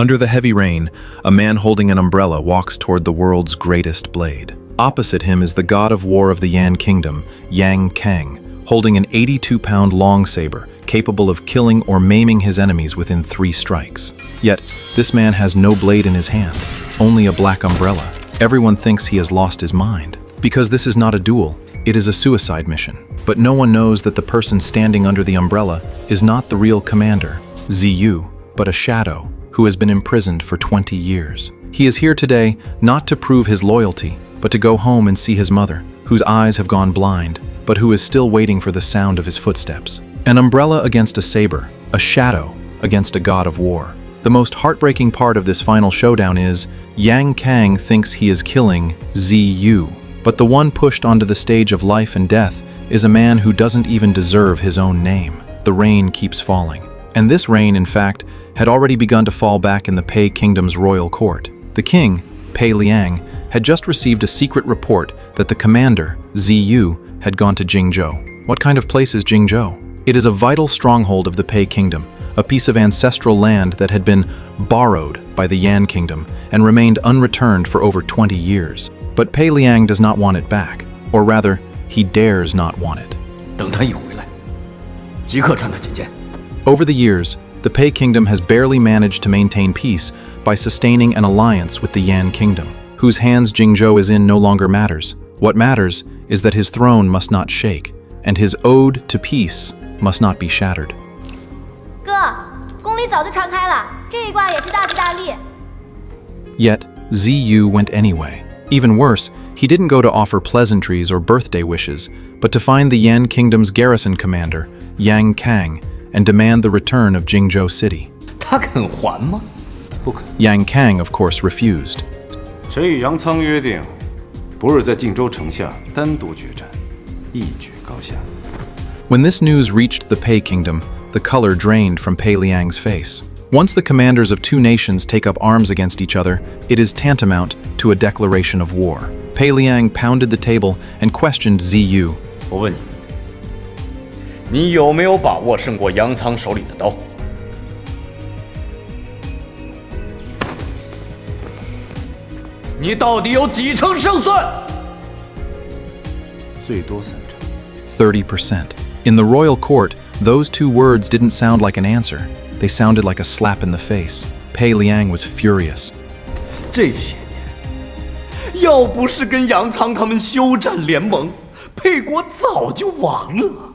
Under the heavy rain, a man holding an umbrella walks toward the world's greatest blade. Opposite him is the god of war of the Yan kingdom, Yang Cang, holding an 82-pound long saber, capable of killing or maiming his enemies within 3 strikes. Yet, this man has no blade in his hand, only a black umbrella. Everyone thinks he has lost his mind. Because this is not a duel, it is a suicide mission. But no one knows that the person standing under the umbrella is not the real commander, Ziyu, but a shadow who has been imprisoned for 20 years. He is here today not to prove his loyalty, but to go home and see his mother, whose eyes have gone blind, but who is still waiting for the sound of his footsteps. An umbrella against a saber, a shadow against a god of war. The most heartbreaking part of this final showdown is Yang Cang thinks he is killing Ziyu, but the one pushed onto the stage of life and death is a man who doesn't even deserve his own name. The rain keeps falling. And this rain, in fact, had already begun to fall back in the Pei Kingdom's royal court. The king, Pei Liang, had just received a secret report that the commander, Ziyu, had gone to Jingzhou. What kind of place is Jingzhou? It is a vital stronghold of the Pei Kingdom, a piece of ancestral land that had been borrowed by the Yan Kingdom and remained unreturned for over 20 years. But Pei Liang does not want it back, or rather, he dares not want it. 等他一回来，即刻传他觐见。 Over the years, the Pei Kingdom has barely managed to maintain peace by sustaining an alliance with the Yan Kingdom, whose hands Jingzhou is in no longer matters. What matters is that his throne must not shake, and his ode to peace must not be shattered. 哥，宫里早就传开了，这一卦也是大吉大利。 Yet, Ziyu went anyway. Even worse, he didn't go to offer pleasantries or birthday wishes, but to find the Yan Kingdom's garrison commander, Yang Cang, and demand the return of Jingzhou city. 他肯还吗？不肯。 Yang Cang, of course, refused. 臣与杨仓约定，不日在靖州城下单独决战，一决高下。 When this news reached the Pei Kingdom, the color drained from Pei Liang's face. Once the commanders of 2 nations take up arms against each other, it is tantamount to a declaration of war. Pei Liang pounded the table and questioned Ziyu. 我问你，你有没有把握胜过杨仓手里的刀？你到底有几成胜算？最多3成。 30%. In the royal court, those 2 words didn't sound like an answer. They sounded like a slap in the face. Pei Liang was furious. 这些年，要不是跟杨仓他们休战联盟，沛国早就亡了。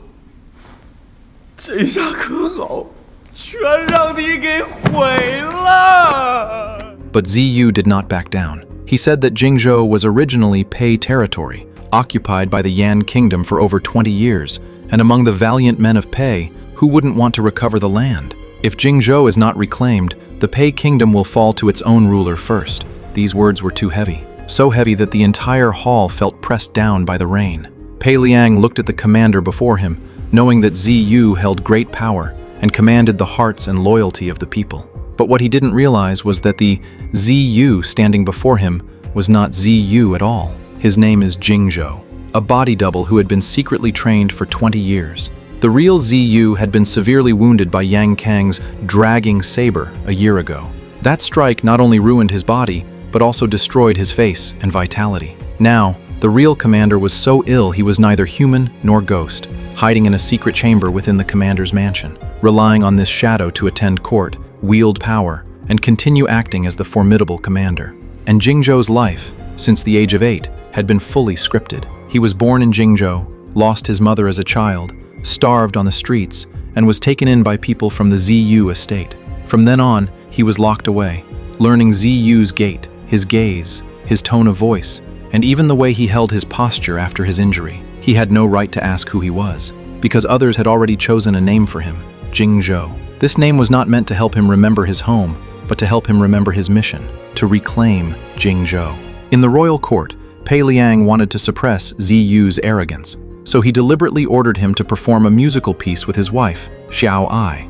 这下可好，全让你给毁了。 But Ziyu did not back down. He said that Jingzhou was originally Pei territory, occupied by the Yan Kingdom for over 20 years, and among the valiant men of Pei, who wouldn't want to recover the land? If Jingzhou is not reclaimed, the Pei Kingdom will fall to its own ruler first. These words were too heavy, so heavy that the entire hall felt pressed down by the rain. Pei Liang looked at the commander before him, knowing that Ziyu held great power and commanded the hearts and loyalty of the people. But what he didn't realize was that the Ziyu standing before him was not Ziyu at all. His name is Jingzhou, a body double who had been secretly trained for 20 years. The real Ziyu had been severely wounded by Yang Cang's dragging saber a year ago. That strike not only ruined his body, but also destroyed his face and vitality. Now, the real commander was so ill he was neither human nor ghost, hiding in a secret chamber within the commander's mansion, relying on this shadow to attend court, wield power, and continue acting as the formidable commander. And Jingzhou's life, since the age of 8, had been fully scripted. He was born in Jingzhou, lost his mother as a child, starved on the streets, and was taken in by people from the Ziyu estate. From then on, he was locked away, learning Ziyu's gait, his gaze, his tone of voice, and even the way he held his posture after his injury. He had no right to ask who he was, because others had already chosen a name for him, Jingzhou. This name was not meant to help him remember his home, but to help him remember his mission, to reclaim Jingzhou. In the royal court, Pei Liang wanted to suppress Ziyu's arrogance, so he deliberately ordered him to perform a musical piece with his wife, Xiao Ai.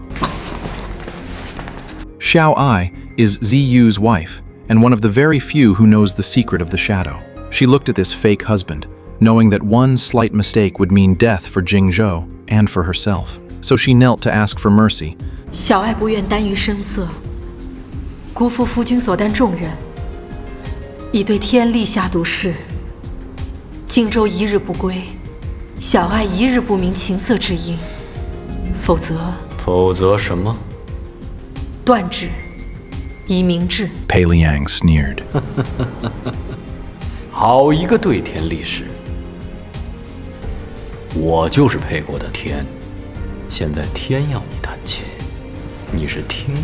Xiao Ai is Ziyu's wife, and one of the very few who knows the secret of the shadow. She looked at this fake husband, knowing that one slight mistake would mean death for Jingzhou and for herself. So she knelt to ask for mercy. 小爱不愿耽于声色，国父夫君所担重任，已对天立下毒誓：荆州一日不归，小爱一日不明情色之音，否则什么？断指，以明志。 Pei Liang sneered. 好一个对天立誓！我就是沛国的天，现在天要你弹琴，你是听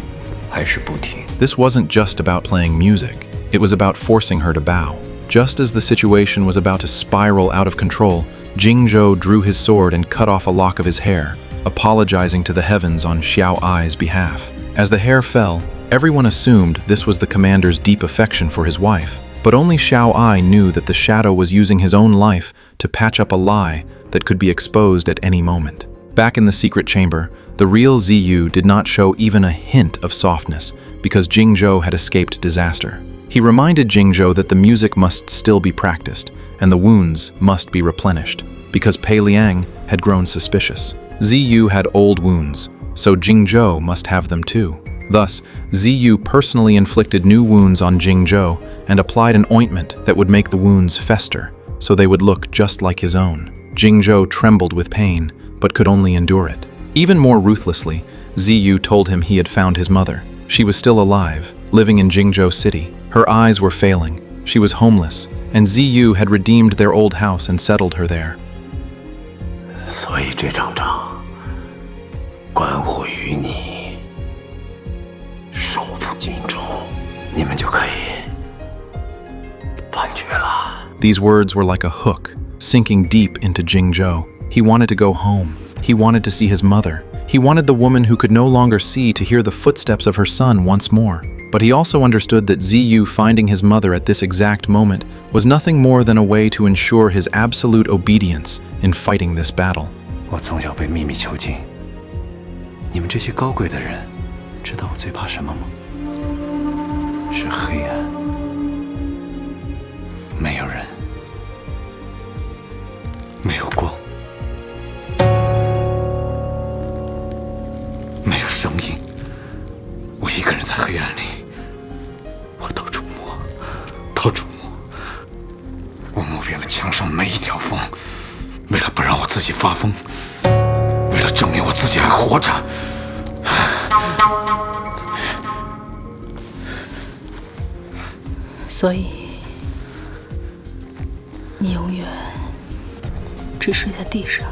还是不听？ This wasn't just about playing music. It was about forcing her to bow. Just as the situation was about to spiral out of control, Jingzhou drew his sword and cut off a lock of his hair, apologizing to the heavens on Xiao Ai's behalf. As the hair fell, everyone assumed this was the commander's deep affection for his wife. But only Xiao Ai knew that the shadow was using his own life to patch up a lie that could be exposed at any moment. Back in the secret chamber, the real Ziyu did not show even a hint of softness because Jingzhou had escaped disaster. He reminded Jingzhou that the music must still be practiced and the wounds must be replenished because Pei Liang had grown suspicious. Ziyu had old wounds, so Jingzhou must have them too. Thus, Ziyu personally inflicted new wounds on Jingzhou and applied an ointment that would make the wounds fester, so they would look just like his own. Jingzhou trembled with pain, but could only endure it. Even more ruthlessly, Ziyu told him he had found his mother. She was still alive, living in Jingzhou City. Her eyes were failing, she was homeless, and Ziyu had redeemed their old house and settled her there. 所以这场仗关乎于你。 收复荆州，你们就可以判决了。 These words were like a hook, sinking deep into Jingzhou. He wanted to go home. He wanted to see his mother. He wanted the woman who could no longer see to hear the footsteps of her son once more. But he also understood that Ziyu finding his mother at this exact moment was nothing more than a way to ensure his absolute obedience in fighting this battle. 我从小被秘密囚禁，你们这些高贵的人。 知道我最怕什么吗？是黑暗，没有人，没有光，没有声音。我一个人在黑暗里，我到处摸，到处摸。我摸遍了墙上每一条缝，为了不让我自己发疯，为了证明我自己还活着。 所以，你永远只睡在地上。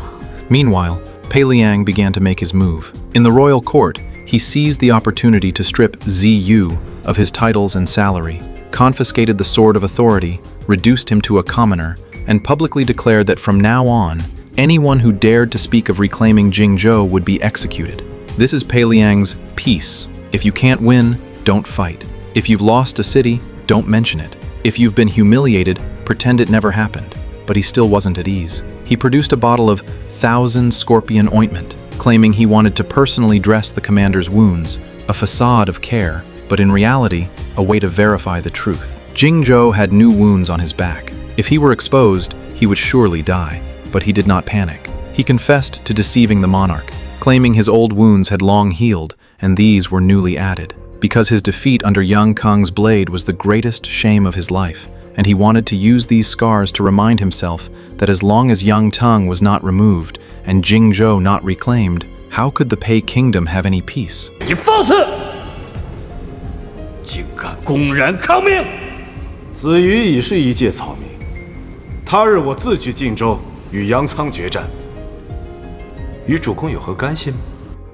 Meanwhile, Pei Liang began to make his move. In the royal court, he seized the opportunity to strip Ziyu of his titles and salary, confiscated the sword of authority, reduced him to a commoner, and publicly declared that from now on, anyone who dared to speak of reclaiming Jingzhou would be executed. This is Pei Liang's peace. If you can't win, don't fight. If you've lost a city, don't mention it. If you've been humiliated, pretend it never happened. But he still wasn't at ease. He produced a bottle of 1,000 scorpion ointment, claiming he wanted to personally dress the commander's wounds, a facade of care, but in reality, a way to verify the truth. Jingzhou had new wounds on his back. If he were exposed, he would surely die, but he did not panic. He confessed to deceiving the monarch, claiming his old wounds had long healed, and these were newly added. Because his defeat under Yang Cang's blade was the greatest shame of his life, and he wanted to use these scars to remind himself that as long as Yang Cang was not removed and Jingzhou not reclaimed, how could the Pei kingdom have any peace? 你放肆！竟敢公然抗命！子瑜已是一介草民，他日我自去晋州与杨仓决战，与主公有何干系吗？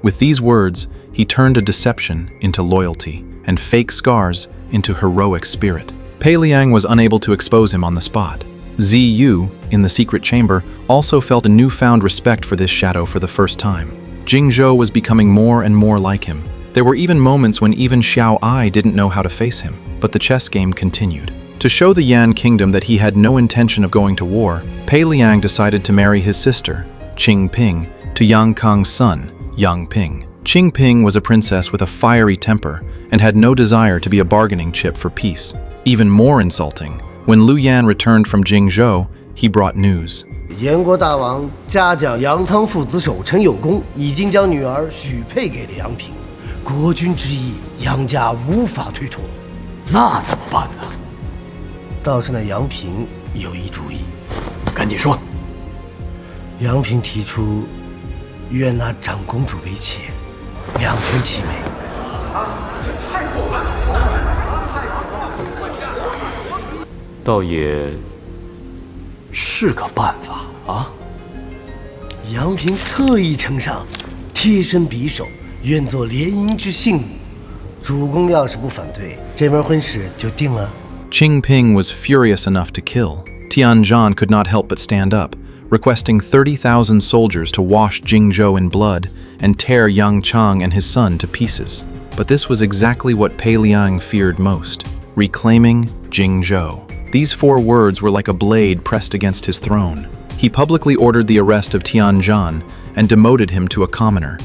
With these words, he turned a deception into loyalty and fake scars into heroic spirit. Pei Liang was unable to expose him on the spot. Ziyu, in the secret chamber, also felt a newfound respect for this shadow for the first time. Jingzhou was becoming more and more like him. There were even moments when even Xiao Ai didn't know how to face him, but the chess game continued. To show the Yan kingdom that he had no intention of going to war, Pei Liang decided to marry his sister, Qing Ping, to Yang Cang's son, Yang Ping. Qing Ping was a princess with a fiery temper and had no desire to be a bargaining chip for peace. Even more insulting, when Liu Yan returned from Jingzhou, he brought news. 燕国大王嘉奖杨仓父子守城有功，已经将女儿许配给了杨平。国君之意，杨家无法推脱。那怎么办呢？倒是那杨平有一主意。赶紧说。杨平提出，愿拿长公主为妾，两全其美。倒也是个办法啊。杨平特意呈上，贴身匕首，愿做联姻之信物。主公要是不反对，这门婚事就定了。Qing Ping was furious enough to kill. Tianzhan could not help but stand up, requesting 30,000 soldiers to wash Jingzhou in blood and tear Yang Cang and his son to pieces. But this was exactly what Pei Liang feared most, reclaiming Jingzhou. These 4 words were like a blade pressed against his throne. He publicly ordered the arrest of Tianzhan and demoted him to a commoner.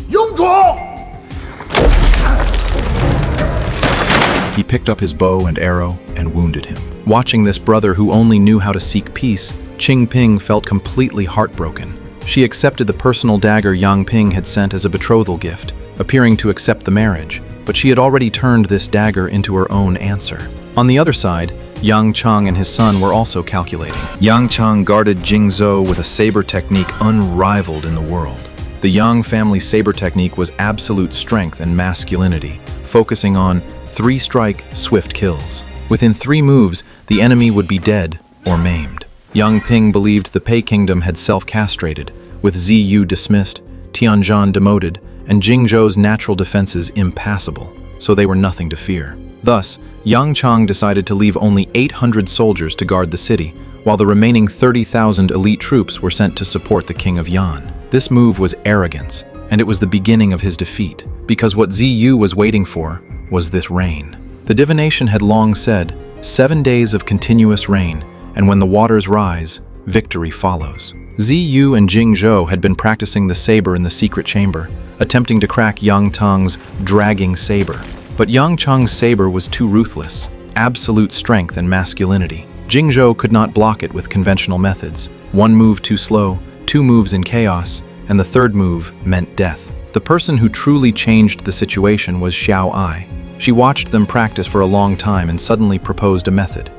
He picked up his bow and arrow and wounded him. Watching this brother who only knew how to seek peace, Qing Ping felt completely heartbroken. She accepted the personal dagger Yang Ping had sent as a betrothal gift, appearing to accept the marriage, but she had already turned this dagger into her own answer. On the other side, Yang Cang and his son were also calculating. Yang Cang guarded Jingzhou with a saber technique unrivaled in the world. The Yang family saber technique was absolute strength and masculinity, focusing on 3-strike, swift kills. Within 3 moves, the enemy would be dead or maimed. Yang Ping believed the Pei kingdom had self-castrated, with Ziyu dismissed, Tianzhan demoted, and Jingzhou's natural defenses impassable, so they were nothing to fear. Thus, Yang Cang decided to leave only 800 soldiers to guard the city, while the remaining 30,000 elite troops were sent to support the king of Yan. This move was arrogance, and it was the beginning of his defeat, because what Ziyu was waiting for was this rain. The divination had long said, 7 days of continuous rain, and when the waters rise, victory follows. Ziyu and Jingzhou had been practicing the saber in the secret chamber, attempting to crack Yang Cang's dragging saber. But Yang Cang's saber was too ruthless, absolute strength and masculinity. Jingzhou could not block it with conventional methods. 1 move too slow, 2 moves in chaos, and the 3rd move meant death. The person who truly changed the situation was Xiao Ai. She watched them practice for a long time and suddenly proposed a method.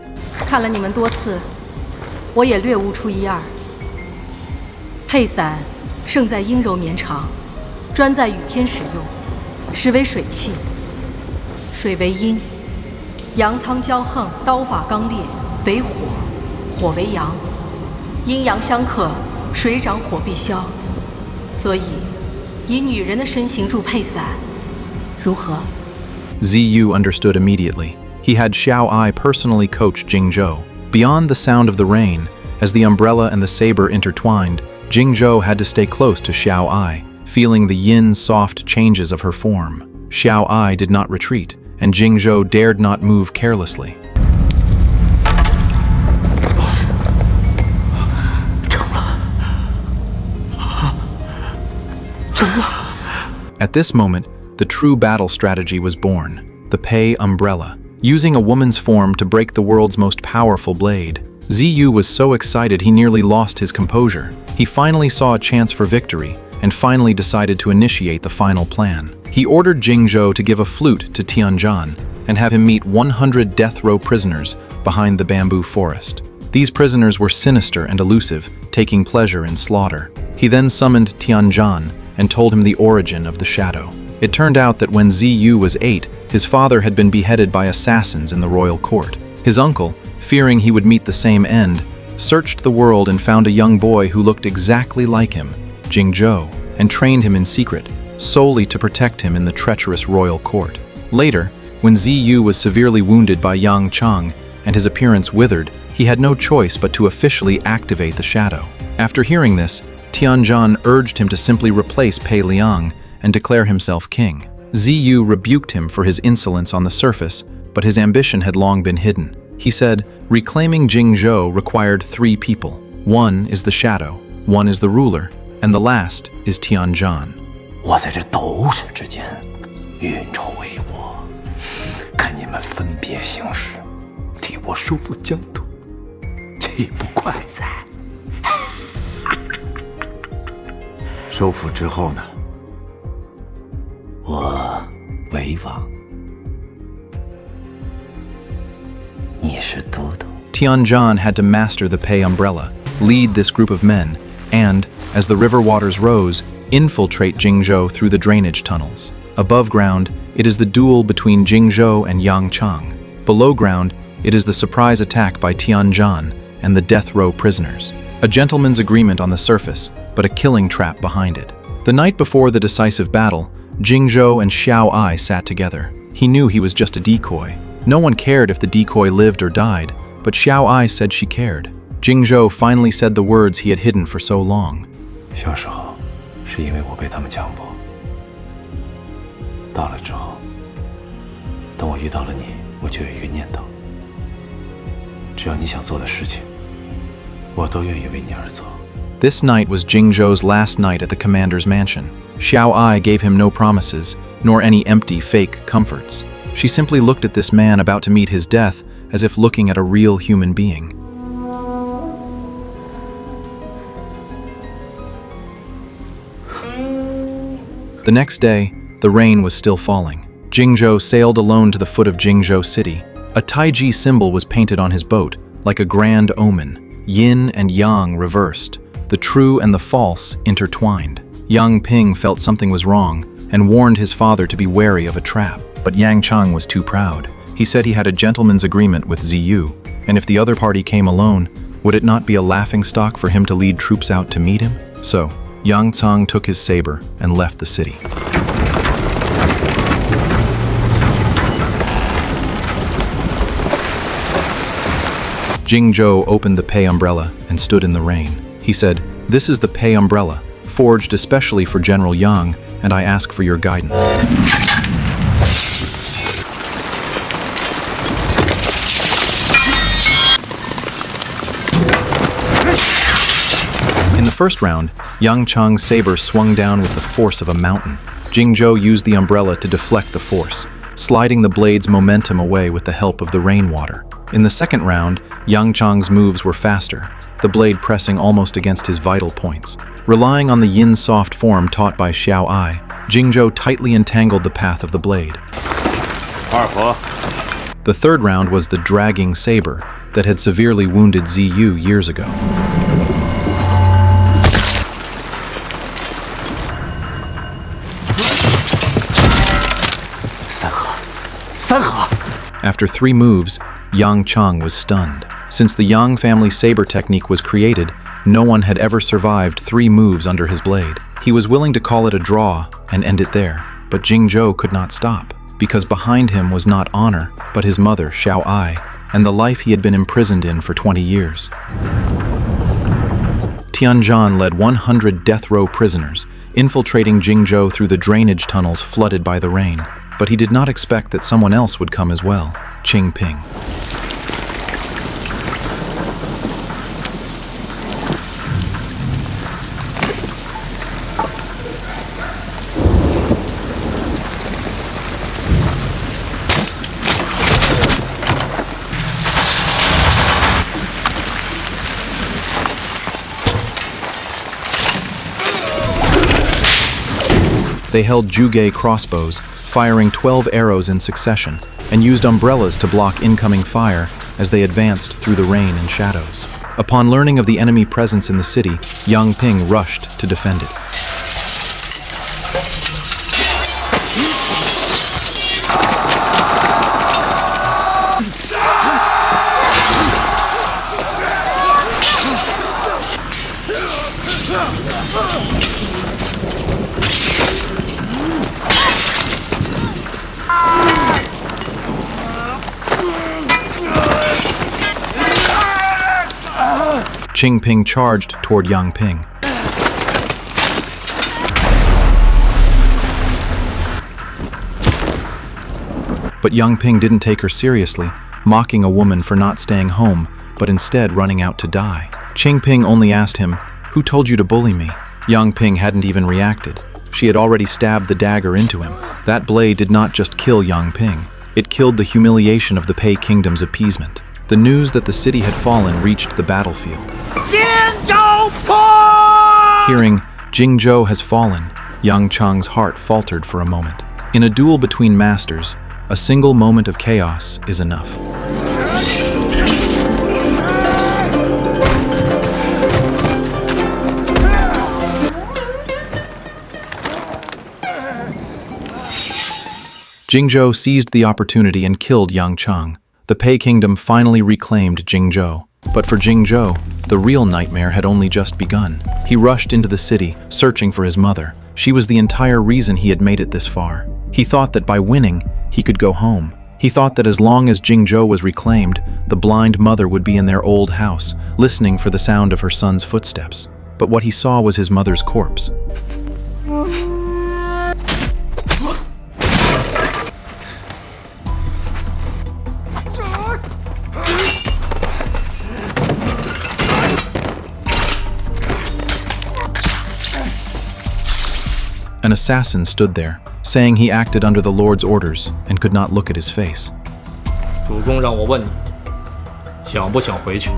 看了你们多次，我也略悟出一二。佩伞胜在阴柔绵长，专在雨天使用，实为水器。水为阴，阳苍骄横，刀法刚烈，为火，火为阳，阴阳相克，水长火必消。所以，以女人的身形入佩伞，如何？ Ziyu understood immediately. He had Xiao Ai personally coach Jingzhou. Beyond the sound of the rain, as the umbrella and the saber intertwined, Jingzhou had to stay close to Xiao Ai, feeling the yin soft changes of her form. Xiao Ai did not retreat, and Jingzhou dared not move carelessly. At this moment, the true battle strategy was born, the Pei umbrella, using a woman's form to break the world's most powerful blade. Ziyu was so excited he nearly lost his composure. He finally saw a chance for victory, and finally decided to initiate the final plan. He ordered Jingzhou to give a flute to Tianzhan, and have him meet 100 death row prisoners behind the bamboo forest. These prisoners were sinister and elusive, taking pleasure in slaughter. He then summoned Tianzhan and told him the origin of the shadow. It turned out that when Ziyu was 8, his father had been beheaded by assassins in the royal court. His uncle, fearing he would meet the same end, searched the world and found a young boy who looked exactly like him, Jingzhou, and trained him in secret, solely to protect him in the treacherous royal court. Later, when Ziyu was severely wounded by Yang Cang and his appearance withered, he had no choice but to officially activate the shadow. After hearing this, Tianzhan urged him to simply replace Pei Liang and declare himself king. Ziyu rebuked him for his insolence on the surface, but his ambition had long been hidden. He said, reclaiming Jingzhou required 3 people. 1 is the shadow, 1 is the ruler, and the last is Tianzhan. 我在这斗士之间运筹帷幄，看你们分别行事，替我收复疆土，岂不快哉？收复之后呢？我为王，你是都督。 Tianzhan had to master the Pei umbrella, lead this group of men, and, as the river waters rose, infiltrate Jingzhou through the drainage tunnels. Above ground, it is the duel between Jingzhou and Yang Cang. Below ground, it is the surprise attack by Tianzhan and the death row prisoners. A gentleman's agreement on the surface, but a killing trap behind it. The night before the decisive battle, Jingzhou and Xiao Ai sat together. He knew he was just a decoy. No one cared if the decoy lived or died, but Xiao Ai said she cared. Jingzhou finally said the words he had hidden for so long. 小时候，是因为我被他们强迫。大了之后，等我遇到了你，我就有一个念头：只要你想做的事情，我都愿意为你而做。 This night was Jingzhou's last night at the commander's mansion. Xiao Ai gave him no promises, nor any empty, fake comforts. She simply looked at this man about to meet his death as if looking at a real human being. The next day, the rain was still falling. Jingzhou sailed alone to the foot of Jingzhou city. A Taiji symbol was painted on his boat, like a grand omen, yin and yang reversed, the true and the false intertwined. Yang Ping felt something was wrong and warned his father to be wary of a trap. But Yang Cang was too proud. He said he had a gentleman's agreement with Ziyu, and if the other party came alone, would it not be a laughingstock for him to lead troops out to meet him? So, Yang Cang took his saber and left the city. Jingzhou opened the Pei umbrella and stood in the rain. He said, "This is the Pei umbrella, forged especially for General Yang, and I ask for your guidance." In the first round, Yang Cang's saber swung down with the force of a mountain. Jingzhou used the umbrella to deflect the force, sliding the blade's momentum away with the help of the rainwater. In the second round, Yang Cang's moves were faster, the blade pressing almost against his vital points. Relying on the yin-soft form taught by Xiao Ai, Jingzhou tightly entangled the path of the blade. The third round was the dragging saber that had severely wounded Ziyu years ago. After 3 moves, Yang Cang was stunned. Since the Yang family saber technique was created, no one had ever survived 3 moves under his blade. He was willing to call it a draw and end it there, but Jingzhou could not stop, because behind him was not honor, but his mother, Xiao Ai, and the life he had been imprisoned in for 20 years. Tianzhan led 100 death row prisoners, infiltrating Jingzhou through the drainage tunnels flooded by the rain. But he did not expect that someone else would come as well, Qing Ping. They held Juge crossbows, firing 12 arrows in succession, and used umbrellas to block incoming fire as they advanced through the rain and shadows. Upon learning of the enemy presence in the city, Yang Ping rushed to defend it. Qing Ping charged toward Yang Ping. But Yang Ping didn't take her seriously, mocking a woman for not staying home, but instead running out to die. Qing Ping only asked him, "Who told you to bully me?" Yang Ping hadn't even reacted. She had already stabbed the dagger into him. That blade did not just kill Yang Ping. It killed the humiliation of the Pei Kingdom's appeasement. The news that the city had fallen reached the battlefield. Hearing, Jingzhou has fallen, Yang Cang's heart faltered for a moment. In a duel between masters, a single moment of chaos is enough. Jingzhou seized the opportunity and killed Yang Cang. The Pei Kingdom finally reclaimed Jingzhou. But for Jingzhou, the real nightmare had only just begun. He rushed into the city, searching for his mother. She was the entire reason he had made it this far. He thought that by winning, he could go home. He thought that as long as Jingzhou was reclaimed, the blind mother would be in their old house, listening for the sound of her son's footsteps. But what he saw was his mother's corpse. An assassin stood there, saying he acted under the Lord's orders and could not look at his face. 主公让我问你，想不想回去？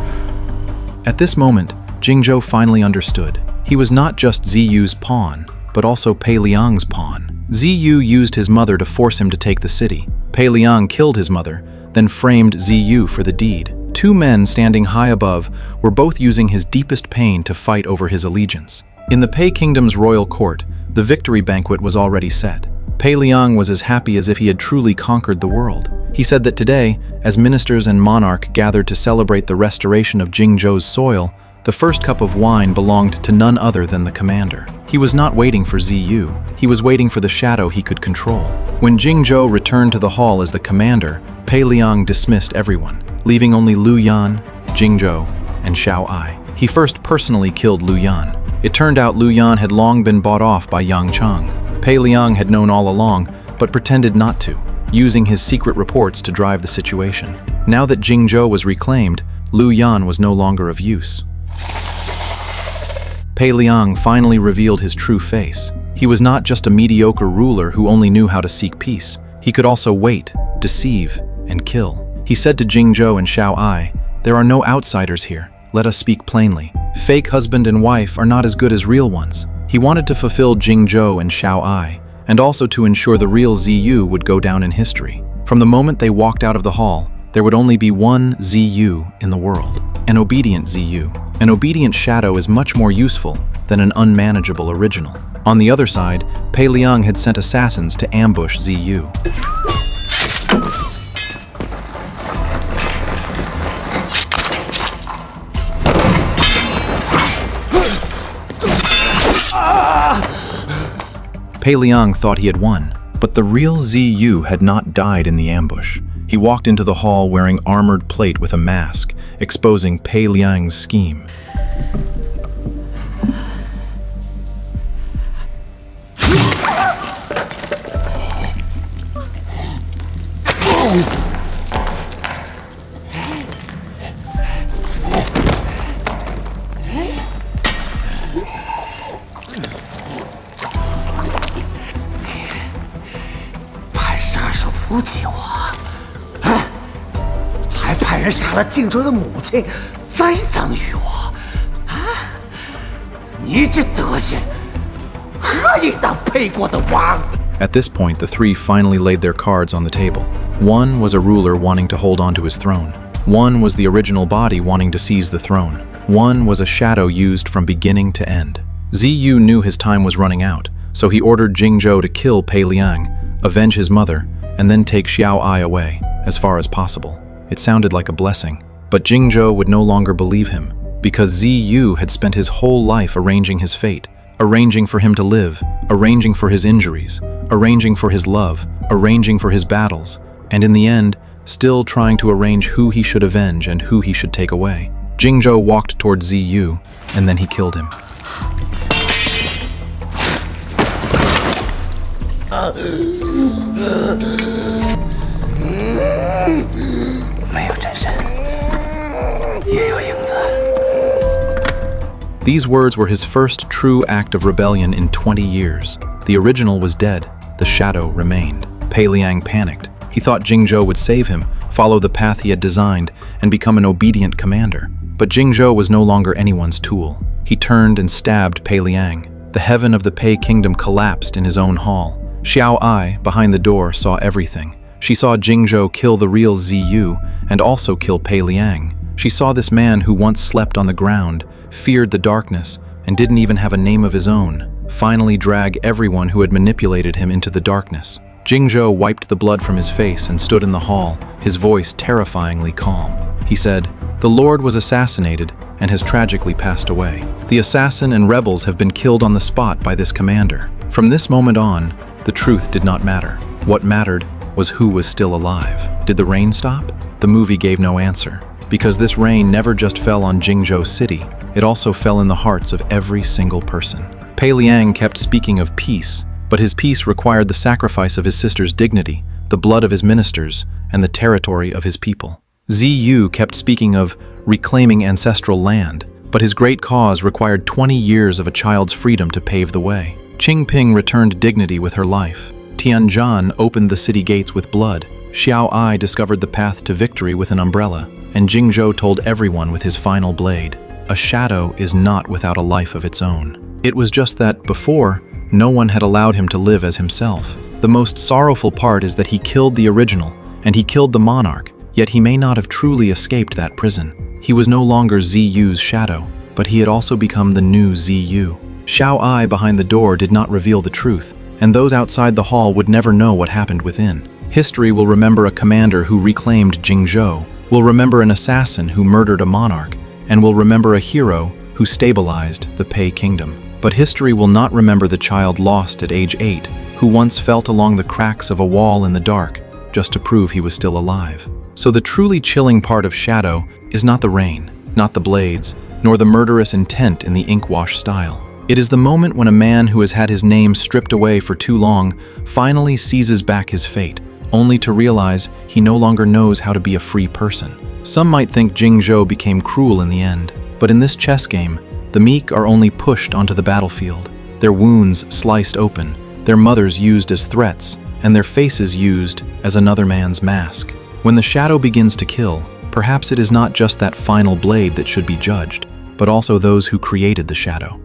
At this moment, Jingzhou finally understood. He was not just Ziyu's pawn, but also Pei Liang's pawn. Ziyu used his mother to force him to take the city. Pei Liang killed his mother, then framed Ziyu for the deed. Two men standing high above were both using his deepest pain to fight over his allegiance. In the Pei Kingdom's royal court, the victory banquet was already set. Pei Liang was as happy as if he had truly conquered the world. He said that today, as ministers and monarch gathered to celebrate the restoration of Jingzhou's soil, the first cup of wine belonged to none other than the commander. He was not waiting for Ziyu. He was waiting for the shadow he could control. When Jingzhou returned to the hall as the commander, Pei Liang dismissed everyone, leaving only Lu Yan, Jingzhou, and Xiao Ai. He first personally killed Lu Yan. It turned out Lu Yan had long been bought off by Yang Cang. Pei Liang had known all along, but pretended not to, using his secret reports to drive the situation. Now that Jingzhou was reclaimed, Lu Yan was no longer of use. Pei Liang finally revealed his true face. He was not just a mediocre ruler who only knew how to seek peace. He could also wait, deceive, and kill. He said to Jingzhou and Xiao Ai, "There are no outsiders here. Let us speak plainly. Fake husband and wife are not as good as real ones." He wanted to fulfill Jingzhou and Xiao Ai, and also to ensure the real Ziyu would go down in history. From the moment they walked out of the hall, there would only be one Ziyu in the world, an obedient Ziyu. An obedient shadow is much more useful than an unmanageable original. On the other side, Pei Liang had sent assassins to ambush Ziyu. Pei Liang thought he had won, but the real Ziyu had not died in the ambush. He walked into the hall wearing armored plate with a mask, exposing Pei Liang's scheme. At this point, the three finally laid their cards on the table. One was a ruler wanting to hold on to his throne. One was the original body wanting to seize the throne. One was a shadow used from beginning to end. Ziyu knew his time was running out, so he ordered Jingzhou to kill Pei Liang, avenge his mother, and then take Xiao Ai away, as far as possible. It sounded like a blessing, but Jingzhou would no longer believe him, because Ziyu had spent his whole life arranging his fate, arranging for him to live, arranging for his injuries, arranging for his love, arranging for his battles, and in the end, still trying to arrange who he should avenge and who he should take away. Jingzhou walked toward Ziyu, and then he killed him. These words were his first true act of rebellion in 20 years. The original was dead, the shadow remained. Pei Liang panicked. He thought Jingzhou would save him, follow the path he had designed, and become an obedient commander. But Jingzhou was no longer anyone's tool. He turned and stabbed Pei Liang. The heaven of the Pei Kingdom collapsed in his own hall. Xiao Ai, behind the door, saw everything. She saw Jingzhou kill the real Ziyu and also kill Pei Liang. She saw this man who once slept on the ground, feared the darkness, and didn't even have a name of his own, finally drag everyone who had manipulated him into the darkness. Jingzhou wiped the blood from his face and stood in the hall, his voice terrifyingly calm. He said, "The Lord was assassinated and has tragically passed away. The assassin and rebels have been killed on the spot by this commander." From this moment on, the truth did not matter. What mattered was who was still alive. Did the rain stop? The movie gave no answer, because this rain never just fell on Jingzhou City, it also fell in the hearts of every single person. Pei Liang kept speaking of peace, but his peace required the sacrifice of his sister's dignity, the blood of his ministers, and the territory of his people. Ziyu kept speaking of reclaiming ancestral land, but his great cause required 20 years of a child's freedom to pave the way. Qing Ping returned dignity with her life. Tianjin opened the city gates with blood. Xiao Ai discovered the path to victory with an umbrella, and Jingzhou told everyone with his final blade, "A shadow is not without a life of its own." It was just that, before, no one had allowed him to live as himself. The most sorrowful part is that he killed the original, and he killed the monarch, yet he may not have truly escaped that prison. He was no longer Ziyu's shadow, but he had also become the new Ziyu. Xiao Ai behind the door did not reveal the truth, and those outside the hall would never know what happened within. History will remember a commander who reclaimed Jingzhou, will remember an assassin who murdered a monarch, and will remember a hero who stabilized the Pei kingdom. But history will not remember the child lost at age 8, who once felt along the cracks of a wall in the dark, just to prove he was still alive. So the truly chilling part of Shadow is not the rain, not the blades, nor the murderous intent in the inkwash style. It is the moment when a man who has had his name stripped away for too long finally seizes back his fate, only to realize he no longer knows how to be a free person. Some might think Jingzhou became cruel in the end, but in this chess game, the meek are only pushed onto the battlefield, their wounds sliced open, their mothers used as threats, and their faces used as another man's mask. When the shadow begins to kill, perhaps it is not just that final blade that should be judged, but also those who created the shadow.